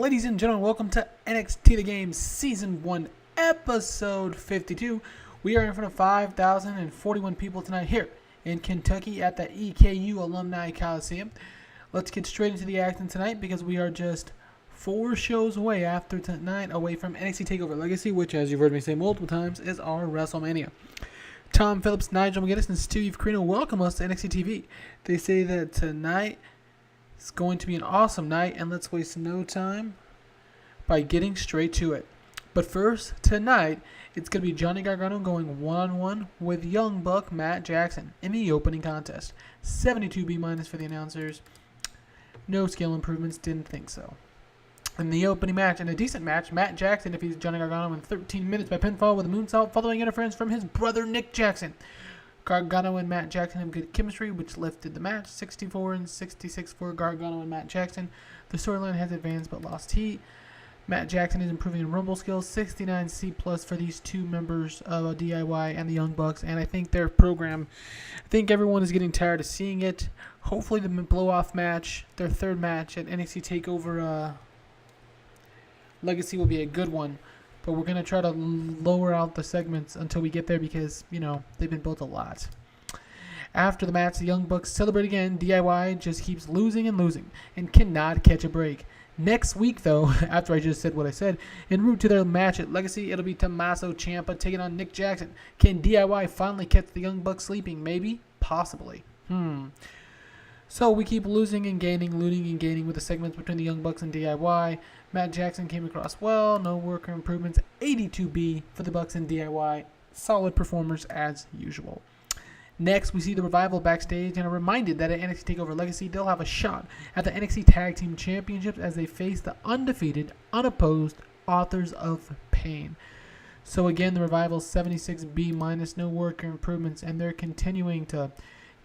ladies and gentlemen, welcome to NXT The Game Season 1, Episode 52. We are in front of 5,041 people tonight here in Kentucky at the EKU Alumni Coliseum. Let's get straight into the action tonight because we are just 4 shows away after tonight away from NXT TakeOver Legacy, which, as you've heard me say multiple times, is our WrestleMania. Tom Phillips, Nigel McGinnis, and Steve Carino welcome us to NXT TV. They say that tonight it's going to be an awesome night, and let's waste no time by getting straight to it. But first, tonight, it's going to be Johnny Gargano going one-on-one with Young Buck Matt Jackson in the opening contest. 72 B- for the announcers. No skill improvements, didn't think so. In the opening match, in a decent match, Matt Jackson defeats Johnny Gargano in 13 minutes by pinfall with a moonsault following interference from his brother Nick Jackson. Gargano and Matt Jackson have good chemistry, which lifted the match. 64 and 66 for Gargano and Matt Jackson. The storyline has advanced but lost heat. Matt Jackson is improving in Rumble skills. 69 C+ for these two members of DIY and the Young Bucks. And I think their program, I think everyone is getting tired of seeing it. Hopefully the blow-off match, their third match at NXT TakeOver Legacy will be a good one. But we're going to try to lower out the segments until we get there because, you know, they've been built a lot. After the match, the Young Bucks celebrate again. DIY just keeps losing and cannot catch a break. Next week, though, after I just said what I said, en route to their match at Legacy, it'll be Tommaso Ciampa taking on Nick Jackson. Can DIY finally catch the Young Bucks sleeping? Maybe? Possibly. So we keep losing and gaining with the segments between the Young Bucks and DIY. Matt Jackson came across well, no worker improvements, 82B for the Bucks and DIY. Solid performers as usual. Next, we see the Revival backstage and are reminded that at NXT TakeOver Legacy, they'll have a shot at the NXT Tag Team Championships as they face the undefeated, unopposed Authors of Pain. So again, the Revival 76B-, no worker improvements, and they're continuing to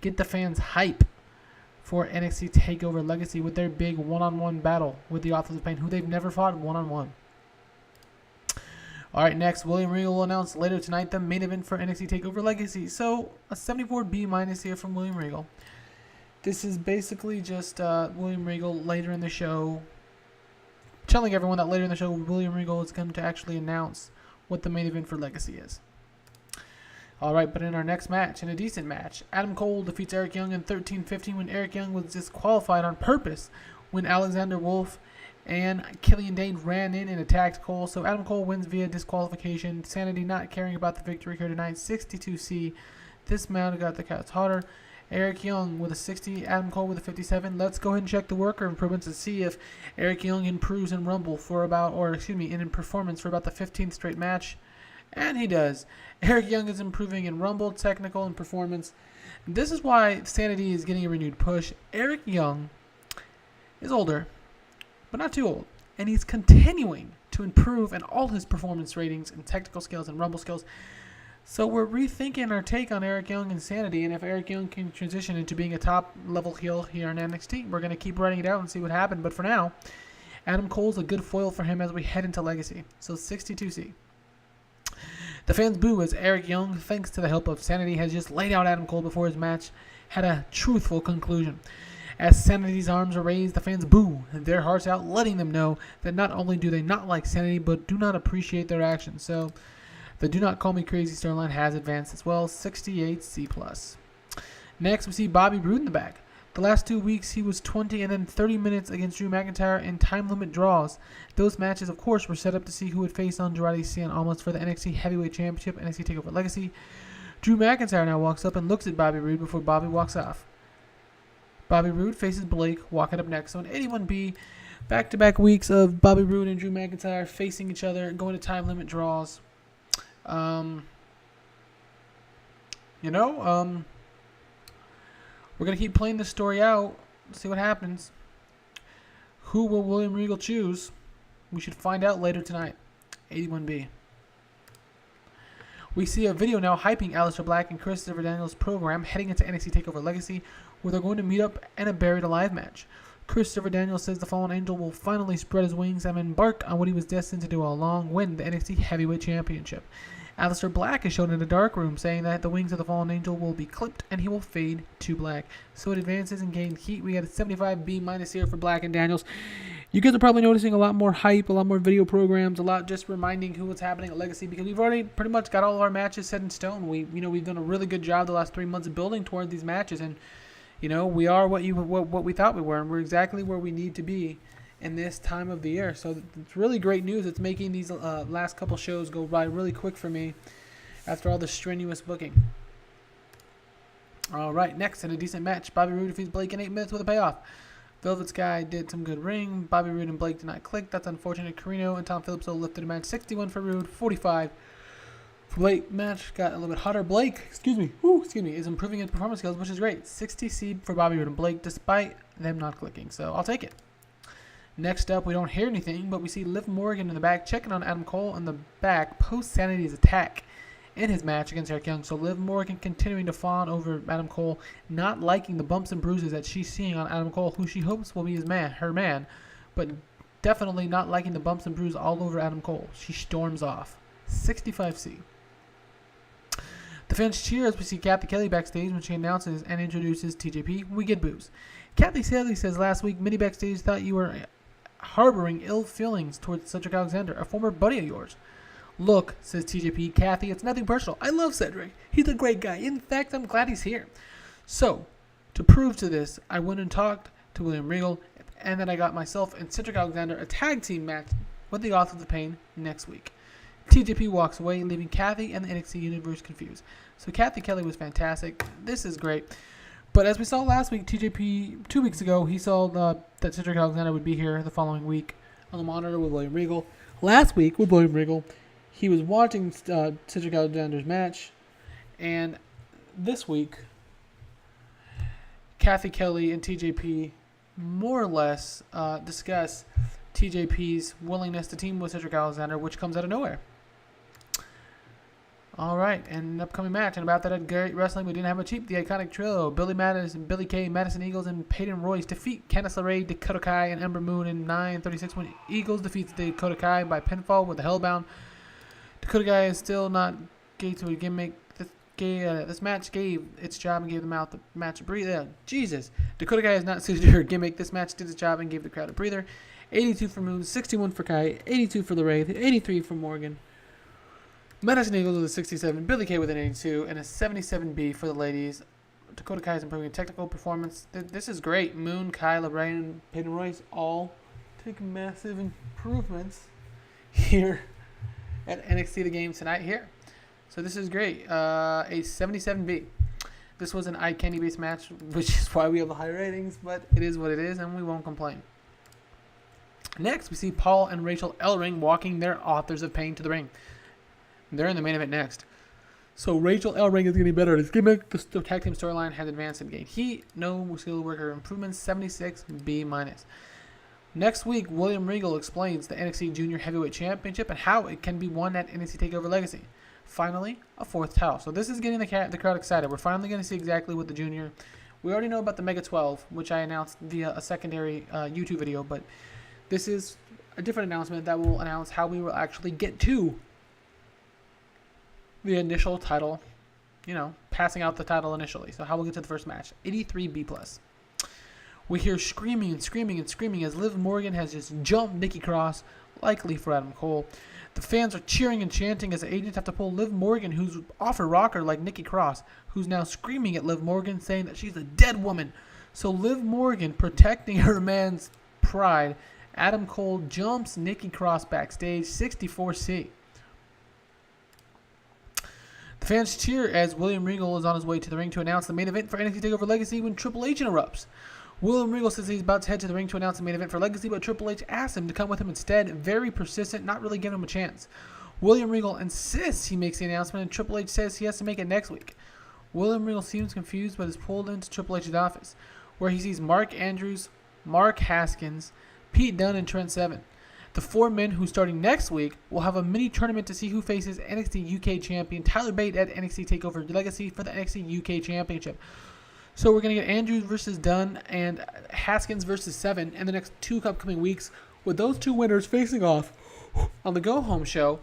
get the fans hype for NXT TakeOver Legacy with their big one-on-one battle with the Authors of Pain, who they've never fought one-on-one. All right, next, William Regal will announce later tonight the main event for NXT TakeOver Legacy. So, a 74B- here from William Regal. This is basically just William Regal later in the show, telling everyone that later in the show, William Regal is going to actually announce what the main event for Legacy is. All right, but in our next match, in a decent match, Adam Cole defeats Eric Young in 13:15 when Eric Young was disqualified on purpose when Alexander Wolf and Killian Dane ran in and attacked Cole. So Adam Cole wins via disqualification. Sanity not caring about the victory here tonight. 62C. This match got the cats hotter. Eric Young with a 60, Adam Cole with a 57. Let's go ahead and check the worker improvements and see if Eric Young improves in Rumble for about, in performance for about the 15th straight match. And he does. Eric Young is improving in Rumble, technical, and performance. This is why Sanity is getting a renewed push. Eric Young is older, but not too old. And he's continuing to improve in all his performance ratings and technical skills and Rumble skills. So we're rethinking our take on Eric Young and Sanity. And if Eric Young can transition into being a top-level heel here in NXT, we're going to keep writing it out and see what happens. But for now, Adam Cole's a good foil for him as we head into Legacy. So 62C. The fans boo as Eric Young, thanks to the help of Sanity, has just laid out Adam Cole before his match had a truthful conclusion. As Sanity's arms are raised, the fans boo their hearts out, letting them know that not only do they not like Sanity, but do not appreciate their actions. So the Do Not Call Me Crazy storyline has advanced as well, 68C+. Next, we see Bobby Roode in the back. The last 2 weeks, he was 20 and then 30 minutes against Drew McIntyre in time limit draws. Those matches, of course, were set up to see who would face Andrade Cien Almas for the NXT Heavyweight Championship, NXT TakeOver Legacy. Drew McIntyre now walks up and looks at Bobby Roode before Bobby walks off. Bobby Roode faces Blake, walking up next. So in 81B, back-to-back weeks of Bobby Roode and Drew McIntyre facing each other, going to time limit draws. We're going to keep playing this story out, see what happens. Who will William Regal choose? We should find out later tonight. 81B. We see a video now hyping Aleister Black and Christopher Daniels' program heading into NXT TakeOver Legacy, where they're going to meet up in a Buried Alive match. Christopher Daniels says the Fallen Angel will finally spread his wings and embark on what he was destined to do all along, win the NXT Heavyweight Championship. Aleister Black is shown in a dark room saying that the wings of the Fallen Angel will be clipped and he will fade to black. So it advances and gains heat. We got a 75B- here for Black and Daniels. You guys are probably noticing a lot more hype, a lot more video programs, a lot just reminding who what's happening at Legacy, because we've already pretty much got all of our matches set in stone. We've done a really good job the last 3 months of building toward these matches, and we are what we thought we were, and we're exactly where we need to be in this time of the year. So it's really great news. It's making these last couple shows go by really quick for me after all the strenuous booking. All right, next in a decent match, Bobby Roode defeats Blake in 8 minutes with a payoff. Velvet Sky did some good ring. Bobby Roode and Blake did not click. That's unfortunate. Carino and Tom Phillips lifted a match. 61 for Roode, 45 for Blake. Match got a little bit hotter. Blake, is improving his performance skills, which is great. 60 C for Bobby Roode and Blake, despite them not clicking. So I'll take it. Next up, we don't hear anything, but we see Liv Morgan in the back checking on Adam Cole in the back post Sanity's attack in his match against Eric Young. So Liv Morgan continuing to fawn over Adam Cole, not liking the bumps and bruises that she's seeing on Adam Cole, who she hopes will be her man, but definitely not liking the bumps and bruises all over Adam Cole. She storms off. 65C. The fans cheer as we see Kathy Kelly backstage when she announces and introduces TJP. We get boos. Kathy Kelly says last week, many backstage thought you were harboring ill feelings towards Cedric Alexander, a former buddy of yours. Look, says TJP, Kathy, it's nothing personal. I love Cedric. He's a great guy. In fact, I'm glad he's here. So, to prove to this, I went and talked to William Regal, and then I got myself and Cedric Alexander a tag team match with the Authors of Pain next week. TJP walks away, leaving Kathy and the NXT universe confused. So Kathy Kelly was fantastic. This is great. But as we saw last week, TJP, 2 weeks ago, he saw that Cedric Alexander would be here the following week on the monitor with William Regal. Last week with William Regal, he was watching Cedric Alexander's match, and this week, Kathy Kelly and TJP more or less discuss TJP's willingness to team with Cedric Alexander, which comes out of nowhere. All right, and an upcoming match, and about that at Great Wrestling, we didn't have a cheap. The iconic trio, Billy Madison, Billy Kay, Madison Eagles, and Peyton Royce defeat Candice LeRae, Dakota Kai, and Ember Moon in 9:36 when Eagles defeats Dakota Kai by pinfall with the Hellbound. Dakota Kai is still not gay to a gimmick. This match gave its job and gave them out the match a breather. Jesus. Dakota Kai is not suited to her gimmick. This match did its job and gave the crowd a breather. 82 for Moon, 61 for Kai, 82 for LeRae, 83 for Morgan. Madison Eagles with a 67, Billy Kay with an 82, and a 77B for the ladies. Dakota Kai is improving technical performance. This is great. Moon, Kai, LeRae, and Peyton Royce all take massive improvements here at NXT The Game tonight here. So this is great. A 77B. This was an eye candy based match, which is why we have the high ratings, but it is what it is, and we won't complain. Next, we see Paul and Rachel Ellering walking their Authors of Pain to the ring. They're in the main event next. So Rachel Ellering is getting better at his gimmick. The tag team storyline has advanced and gained heat. No skill worker improvements. 76B-. Next week, William Regal explains the NXT Junior Heavyweight Championship and how it can be won at NXT TakeOver Legacy. Finally, a fourth title. So this is getting the crowd excited. We're finally going to see exactly what the Junior. We already know about the Mega 12, which I announced via a secondary YouTube video, but this is a different announcement that will announce how we will actually get to the initial title, passing out the title initially. So how we'll get to the first match. 83B+. We hear screaming and screaming and screaming as Liv Morgan has just jumped Nikki Cross, likely for Adam Cole. The fans are cheering and chanting as the agents have to pull Liv Morgan, who's off her rocker like Nikki Cross, who's now screaming at Liv Morgan, saying that she's a dead woman. So Liv Morgan, protecting her man's pride, Adam Cole jumps Nikki Cross backstage, 64C. The fans cheer as William Regal is on his way to the ring to announce the main event for NXT TakeOver Legacy when Triple H interrupts. William Regal says he's about to head to the ring to announce the main event for Legacy, but Triple H asks him to come with him instead. Very persistent, not really giving him a chance. William Regal insists he makes the announcement, and Triple H says he has to make it next week. William Regal seems confused, but is pulled into Triple H's office, where he sees Mark Andrews, Mark Haskins, Pete Dunne, and Trent Seven. The four men who, starting next week, will have a mini tournament to see who faces NXT UK champion Tyler Bate at NXT TakeOver Legacy for the NXT UK Championship. So we're going to get Andrews versus Dunn and Haskins versus Seven in the next 2 upcoming weeks, with those 2 winners facing off on the go-home show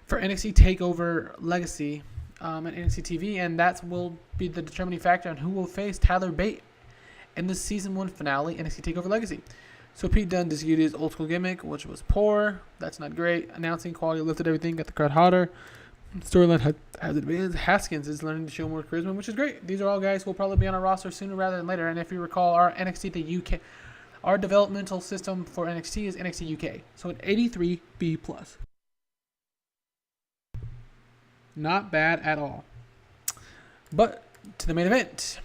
for NXT TakeOver Legacy at NXT TV, and that will be the determining factor on who will face Tyler Bate in the Season 1 finale NXT TakeOver Legacy. So Pete Dunne disputed his old school gimmick, which was poor. That's not great. Announcing quality lifted everything, got the crowd hotter. Storyline has advanced. Haskins is learning to show more charisma, which is great. These are all guys who will probably be on our roster sooner rather than later. And if you recall, our NXT the UK, our developmental system for NXT is NXT UK. So an 83 B+. Not bad at all. But to the main event.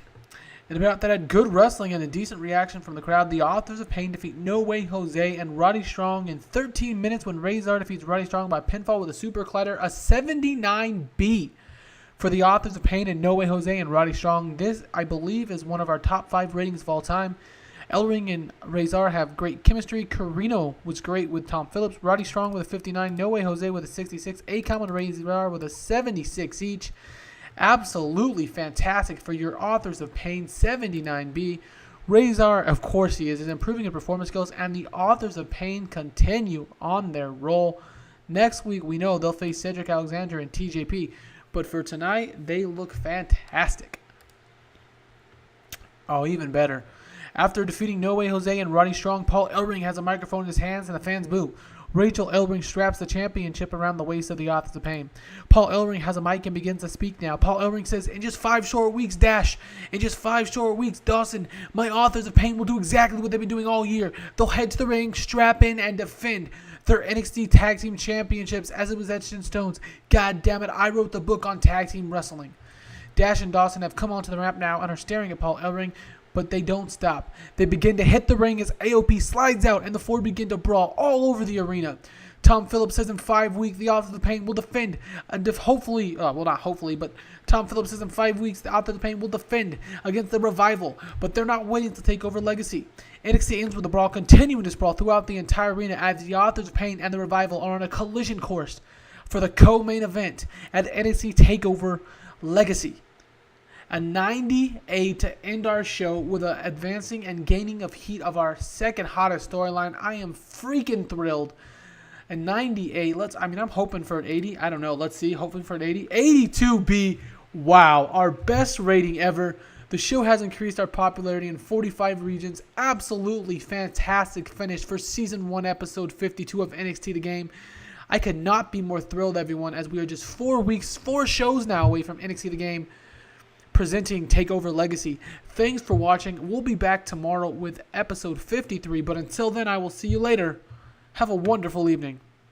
In a bout that had good wrestling and a decent reaction from the crowd, the Authors of Pain defeat No Way Jose and Roddy Strong in 13 minutes when Razor defeats Roddy Strong by pinfall with a super collider, a 79B for the Authors of Pain and No Way Jose and Roddy Strong. This, I believe, is one of our top 5 ratings of all time. Ellering and Razor have great chemistry. Carino was great with Tom Phillips. Roddy Strong with a 59. No Way Jose with a 66. Akon and Razor with a 76 each. Absolutely fantastic for your Authors of Pain, 79B. Razor, of course he is improving his performance skills, and the Authors of Pain continue on their roll. Next week, we know they'll face Cedric Alexander and TJP, but for tonight, they look fantastic. Oh, even better. After defeating No Way Jose and Roddy Strong, Paul Ellering has a microphone in his hands, and the fans boo. Rachel Ellering straps the championship around the waist of the Authors of Pain. Paul Ellering has a mic and begins to speak now. Paul Ellering says, in just 5 short weeks, Dash, in just 5 short weeks, Dawson, my Authors of Pain will do exactly what they've been doing all year. They'll head to the ring, strap in, and defend their NXT Tag Team Championships as it was etched in stones. God damn it, I wrote the book on tag team wrestling. Dash and Dawson have come onto the ramp now and are staring at Paul Ellering, but they don't stop. They begin to hit the ring as AOP slides out and the four begin to brawl all over the arena. Tom Phillips says in 5 weeks the Authors of Pain will defend, and hopefully, well not hopefully, but Tom Phillips says in 5 weeks the Authors of Pain will defend against the Revival, but they're not waiting to take over Legacy. NXT ends with the brawl, continuing this brawl throughout the entire arena as the Authors of Pain and the Revival are on a collision course for the co-main event at NXT TakeOver Legacy. A 98 to end our show with an advancing and gaining of heat of our second hottest storyline. I am freaking thrilled. A 98. I'm hoping for an 80. I don't know. Let's see. Hoping for an 80. 82B. Wow. Our best rating ever. The show has increased our popularity in 45 regions. Absolutely fantastic finish for Season 1, Episode 52 of NXT The Game. I could not be more thrilled, everyone, as we are just 4 shows now away from NXT The Game presenting TakeOver Legacy. Thanks for watching. We'll be back tomorrow with episode 53, but until then, I will see you later. Have a wonderful evening.